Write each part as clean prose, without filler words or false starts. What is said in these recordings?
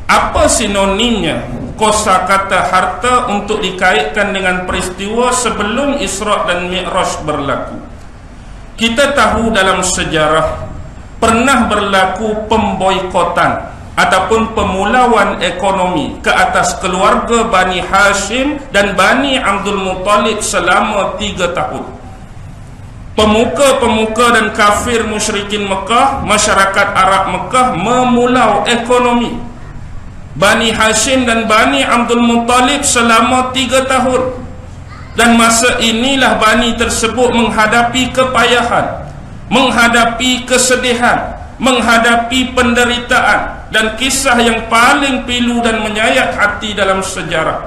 Apa sinonimnya kosakata harta untuk dikaitkan dengan peristiwa sebelum Isra dan Mi'raj berlaku? Kita tahu dalam sejarah pernah berlaku pemboikotan ataupun pemulauan ekonomi ke atas keluarga Bani Hashim dan Bani Abdul Muttalib selama 3 tahun. Pemuka-pemuka dan kafir musyrikin Mekah, masyarakat Arab Mekah memulau ekonomi Bani Hashim dan Bani Abdul Muttalib selama 3 tahun. Dan masa inilah Bani tersebut menghadapi kepayahan, menghadapi kesedihan, menghadapi penderitaan, dan kisah yang paling pilu dan menyayat hati dalam sejarah.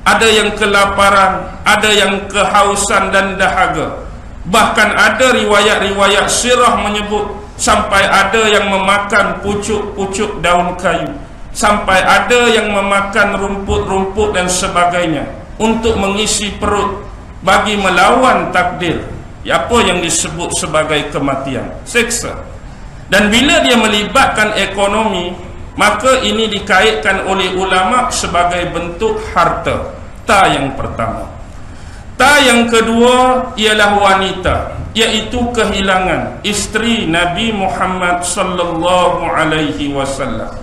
Ada yang kelaparan, ada yang kehausan dan dahaga. Bahkan ada riwayat-riwayat sirah menyebut sampai ada yang memakan pucuk-pucuk daun kayu, sampai ada yang memakan rumput-rumput dan sebagainya untuk mengisi perut bagi melawan takdir, apa yang disebut sebagai kematian, seksa. Dan bila dia melibatkan ekonomi, maka ini dikaitkan oleh ulama sebagai bentuk harta. Ta yang pertama. Ta yang kedua ialah wanita, iaitu kehilangan isteri Nabi Muhammad sallallahu alaihi wasallam.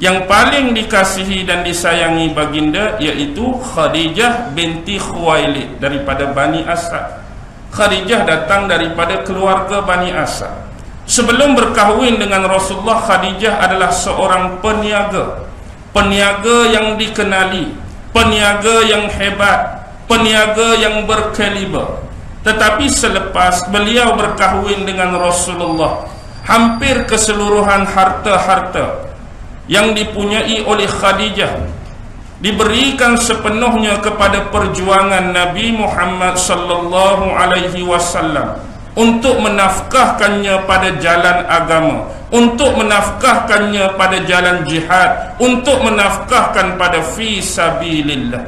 Yang paling dikasihi dan disayangi baginda iaitu Khadijah binti Khuwailid daripada Bani Asad. Khadijah datang daripada keluarga Bani Asad. Sebelum berkahwin dengan Rasulullah, Khadijah adalah seorang peniaga. Peniaga yang dikenali, peniaga yang hebat, peniaga yang berkaliber. Tetapi selepas beliau berkahwin dengan Rasulullah, hampir keseluruhan harta-harta yang dipunyai oleh Khadijah diberikan sepenuhnya kepada perjuangan Nabi Muhammad sallallahu alaihi wasallam untuk menafkahkannya pada jalan agama, untuk menafkahkannya pada jalan jihad, untuk menafkahkan pada fi sabilillah.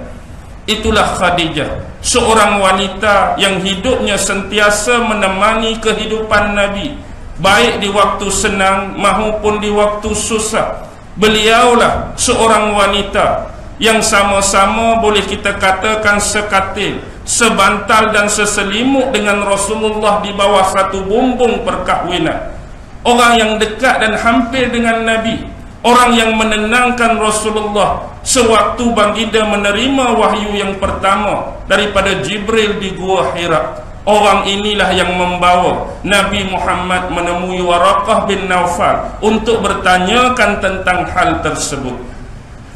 Itulah Khadijah, seorang wanita yang hidupnya sentiasa menemani kehidupan Nabi, baik di waktu senang maupun di waktu susah. Beliaulah seorang wanita yang sama-sama boleh kita katakan sekatil, sebantal dan seselimut dengan Rasulullah di bawah satu bumbung perkahwinan. Orang yang dekat dan hampir dengan Nabi, orang yang menenangkan Rasulullah sewaktu baginda menerima wahyu yang pertama daripada Jibril di Gua Hira. Orang inilah yang membawa Nabi Muhammad menemui Waraqah bin Naufal untuk bertanyakan tentang hal tersebut.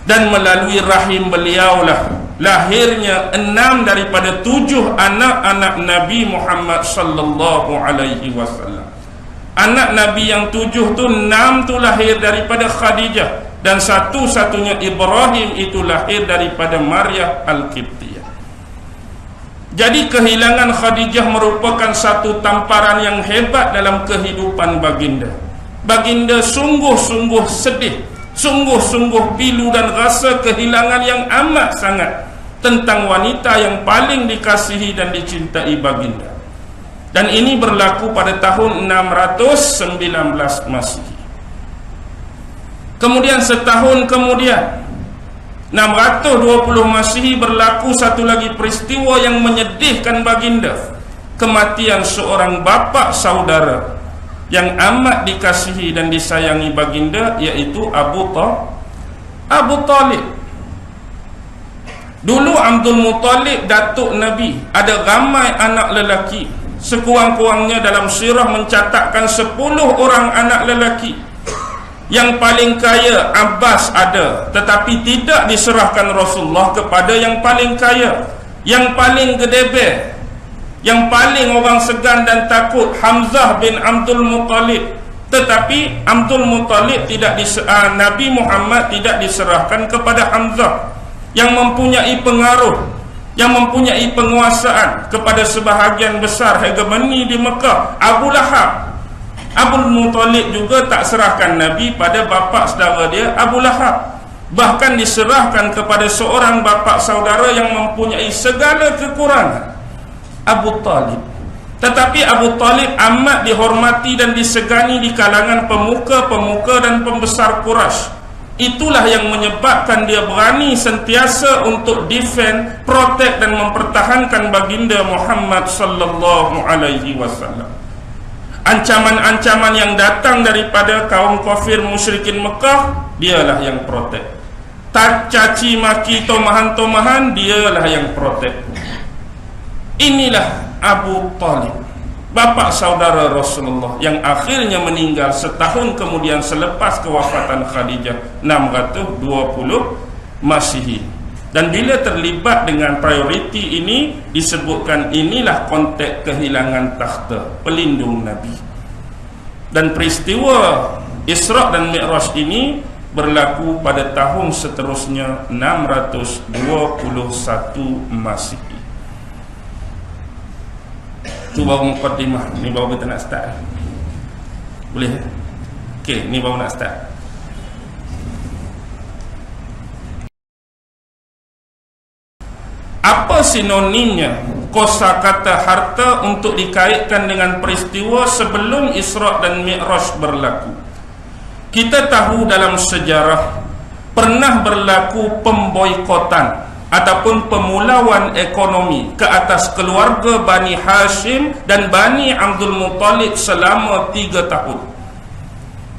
Dan melalui rahim beliaulah lahirnya 6 daripada 7 anak-anak Nabi Muhammad sallallahu alaihi wasallam. Anak Nabi yang 7 tu 6 tu lahir daripada Khadijah, dan satu-satunya Ibrahim itu lahir daripada Maryam Al-Qibtiyah. Jadi kehilangan Khadijah merupakan satu tamparan yang hebat dalam kehidupan baginda. Baginda sungguh-sungguh sedih, sungguh-sungguh pilu dan rasa kehilangan yang amat sangat tentang wanita yang paling dikasihi dan dicintai baginda. Dan ini berlaku pada tahun 619 Masehi. Kemudian setahun kemudian 620 Masehi berlaku satu lagi peristiwa yang menyedihkan baginda, kematian seorang bapa saudara yang amat dikasihi dan disayangi baginda, yaitu Abu Talib. Dulu Abdul Muttalib datuk Nabi, ada ramai anak lelaki, sekurang-kurangnya dalam sirah mencatatkan 10 orang anak lelaki. Yang paling kaya Abbas ada, tetapi tidak diserahkan Rasulullah kepada yang paling kaya. Yang paling gedebe, yang paling orang segan dan takut, Hamzah bin Abdul Muttalib, tetapi Abdul Muttalib Nabi Muhammad tidak diserahkan kepada Hamzah yang mempunyai pengaruh, yang mempunyai penguasaan kepada sebahagian besar hegemoni di Mekah. Abu Lahab, Abdul Muttalib juga tak serahkan Nabi pada bapa saudara dia Abu Lahab, bahkan diserahkan kepada seorang bapa saudara yang mempunyai segala kekurangan, Abu Talib. Tetapi Abu Talib amat dihormati dan disegani di kalangan pemuka-pemuka dan pembesar Quraisy. Itulah yang menyebabkan dia berani sentiasa untuk defend, protect dan mempertahankan baginda Muhammad sallallahu alaihi wasallam. Ancaman-ancaman yang datang daripada kaum kafir musyrikin Mekah, dialah yang protect. Caci maki tomahan-tomahan, dialah yang protect. Inilah Abu Talib, bapa saudara Rasulullah, yang akhirnya meninggal setahun kemudian selepas kewafatan Khadijah 620 Masihi. Dan bila terlibat dengan prioriti ini, disebutkan inilah konteks kehilangan takhta, pelindung Nabi. Dan peristiwa Isra' dan Mi'raj ini berlaku pada tahun seterusnya 621 Masihi. Itu baru muqaddimah. Ni baru kita nak start. Boleh? Okey, ni baru nak start. Apa sinonimnya kosakata harta untuk dikaitkan dengan peristiwa sebelum Isra' dan Mi'raj berlaku? Kita tahu dalam sejarah pernah berlaku pemboikotan ataupun pemulauan ekonomi ke atas keluarga Bani Hashim dan Bani Abdul Muttalib selama 3 tahun.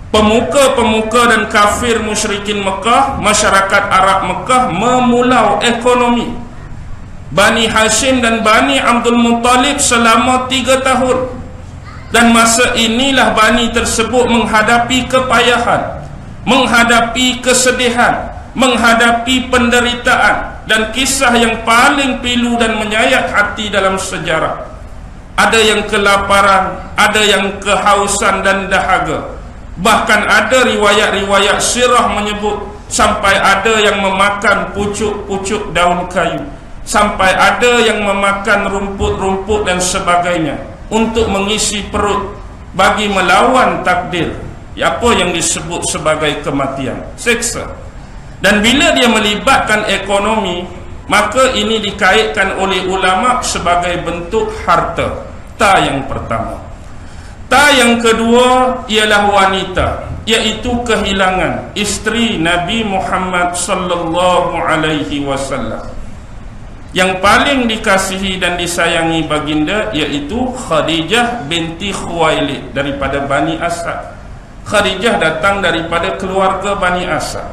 Pemuka-pemuka dan kafir musyrikin Mekah, masyarakat Arab Mekah memulau ekonomi Bani Hashim dan Bani Abdul Muttalib selama 3 tahun. Dan masa inilah Bani tersebut menghadapi kepayahan, menghadapi kesedihan, menghadapi penderitaan, dan kisah yang paling pilu dan menyayat hati dalam sejarah. Ada yang kelaparan, ada yang kehausan dan dahaga. Bahkan ada riwayat-riwayat sirah menyebut sampai ada yang memakan pucuk-pucuk daun kayu, sampai ada yang memakan rumput-rumput dan sebagainya untuk mengisi perut bagi melawan takdir, apa yang disebut sebagai kematian, seksa. Dan bila dia melibatkan ekonomi, maka ini dikaitkan oleh ulama sebagai bentuk harta. Ta yang pertama. Ta yang kedua ialah wanita, iaitu kehilangan isteri Nabi Muhammad sallallahu alaihi wasallam. Yang paling dikasihi dan disayangi baginda iaitu Khadijah binti Khuwailid daripada Bani Asad. Khadijah datang daripada keluarga Bani Asad.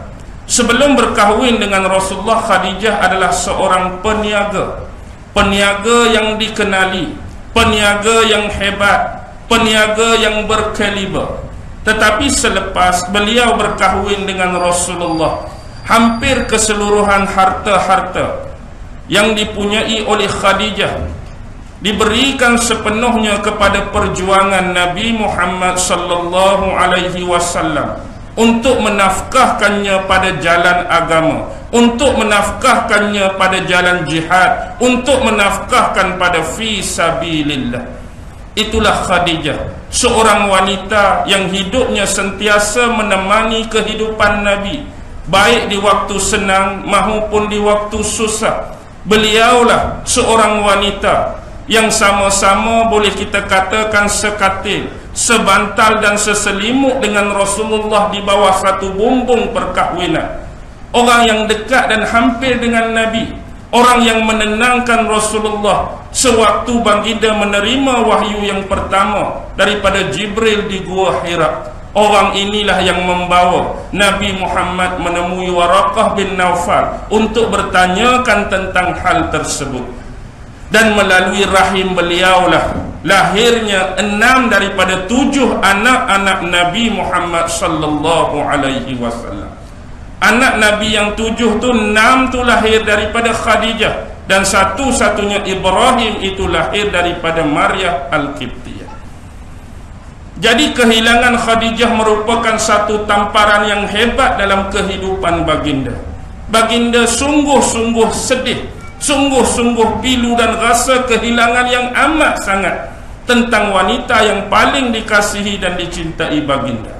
Sebelum berkahwin dengan Rasulullah, Khadijah adalah seorang peniaga. Peniaga yang dikenali, peniaga yang hebat, peniaga yang berkaliber. Tetapi selepas beliau berkahwin dengan Rasulullah, hampir keseluruhan harta-harta yang dipunyai oleh Khadijah diberikan sepenuhnya kepada perjuangan Nabi Muhammad sallallahu alaihi wasallam untuk menafkahkannya pada jalan agama, untuk menafkahkannya pada jalan jihad, untuk menafkahkan pada fi sabilillah. Itulah Khadijah, seorang wanita yang hidupnya sentiasa menemani kehidupan Nabi, baik di waktu senang maupun di waktu susah. Beliaulah seorang wanita yang sama-sama boleh kita katakan sekatil, sebantal dan seselimut dengan Rasulullah di bawah satu bumbung perkahwinan. Orang yang dekat dan hampir dengan Nabi, orang yang menenangkan Rasulullah sewaktu baginda menerima wahyu yang pertama daripada Jibril di Gua Hira. Orang inilah yang membawa Nabi Muhammad menemui Waraqah bin Naufal untuk bertanyakan tentang hal tersebut. Dan melalui rahim beliaulah lahirnya 6 daripada 7 anak-anak Nabi Muhammad sallallahu alaihi wasallam. Anak Nabi yang 7 tu 6 tu lahir daripada Khadijah, dan satu-satunya Ibrahim itu lahir daripada Maryam Al-Qibtiyah. Jadi kehilangan Khadijah merupakan satu tamparan yang hebat dalam kehidupan baginda. Baginda sungguh-sungguh sedih, sungguh-sungguh pilu dan rasa kehilangan yang amat sangat tentang wanita yang paling dikasihi dan dicintai baginda.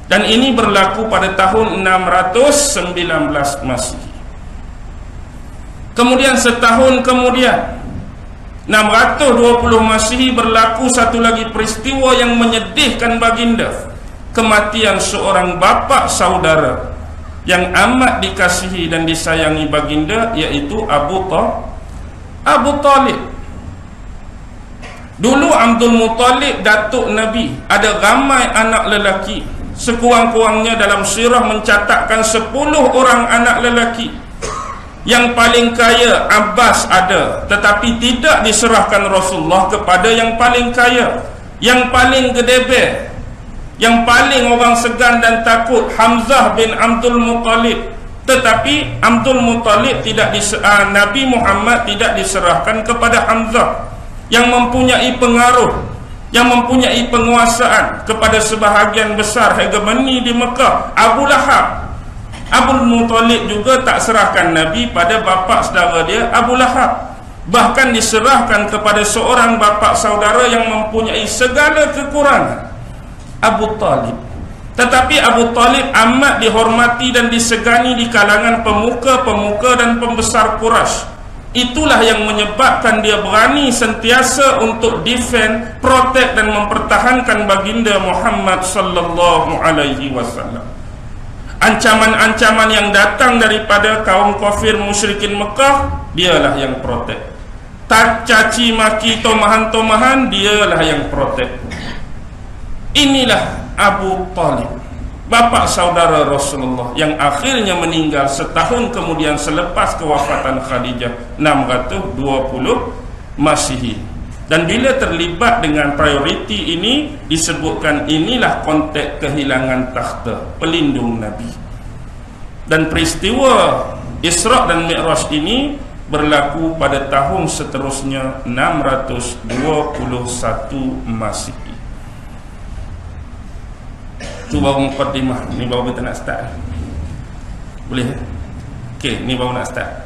Dan ini berlaku pada tahun 619 Masihi. Kemudian setahun kemudian 620 Masihi berlaku satu lagi peristiwa yang menyedihkan baginda, kematian seorang bapa saudara yang amat dikasihi dan disayangi baginda, iaitu Abu Talib. Dulu Abdul Muttalib datuk Nabi, ada ramai anak lelaki. Sekurang-kurangnya dalam sirah mencatatkan 10 orang anak lelaki. Yang paling kaya Abbas ada, tetapi tidak diserahkan Rasulullah kepada yang paling kaya. Yang paling gedebe, yang paling orang segan dan takut, Hamzah bin Abdul Muttalib. Tetapi Abdul Muttalib Nabi Muhammad tidak diserahkan kepada Hamzah, yang mempunyai pengaruh, yang mempunyai penguasaan kepada sebahagian besar hegemoni di Mekah. Abu Lahab. Abdul Muttalib juga tak serahkan Nabi pada bapa saudara dia, Abu Lahab. Bahkan diserahkan kepada seorang bapa saudara yang mempunyai segala kekurangan, Abu Talib. Tetapi Abu Talib amat dihormati dan disegani di kalangan pemuka-pemuka dan pembesar Quraisy. Itulah yang menyebabkan dia berani sentiasa untuk defend, protect dan mempertahankan baginda Muhammad sallallahu alaihi wasallam. Ancaman-ancaman yang datang daripada kaum kafir musyrikin Mekah, dialah yang protek. Tak caci maki tomahan-tomahan, dialah yang protek. Inilah Abu Talib, bapa saudara Rasulullah, yang akhirnya meninggal setahun kemudian selepas kewafatan Khadijah 620 Masihi. Dan bila terlibat dengan prioriti ini, disebutkan inilah konteks kehilangan takhta, pelindung Nabi. Dan peristiwa Isra' dan Mi'raj ini berlaku pada tahun seterusnya 621 Masihi. Itu baru muqaddimah. Ni baru kita nak start. Boleh? Okey, ni baru nak start.